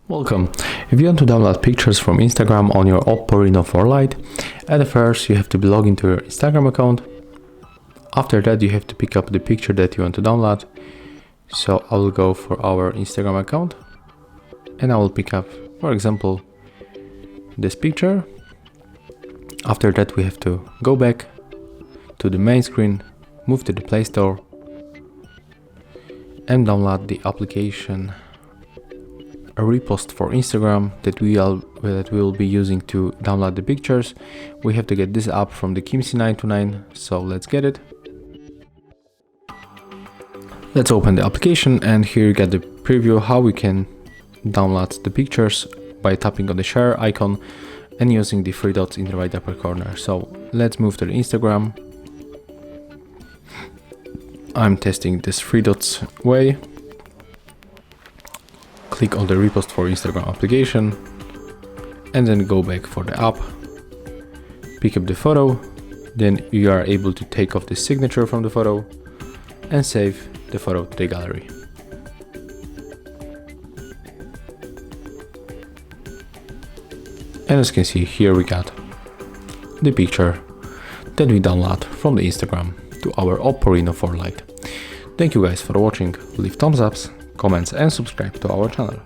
Welcome. If you want to download pictures from Instagram on your OPPO Reno 4 Lite, at first you have to log into your Instagram account. After that you have to pick up the picture that you want to download. So I will go for our Instagram account and I will pick up, for example, this picture. After that we have to go back to the main screen, move to the Play Store and download the application a repost for Instagram that we will be using to download the pictures. We have to get this app from the Kimsey929, so let's get it. Let's open the application, and here you get the preview how we can download the pictures by tapping on the share icon and using the three dots in the right upper corner. So let's move to the Instagram. I'm testing this three dots way. Click on the repost for Instagram application and then go back for the app, pick up the photo, then you are able to take off the signature from the photo and save the photo to the gallery. And as you can see, here we got the picture that we download from the Instagram to our OPPO Reno 4 Lite. Thank you guys for watching, leave thumbs ups, comments and subscribe to our channel.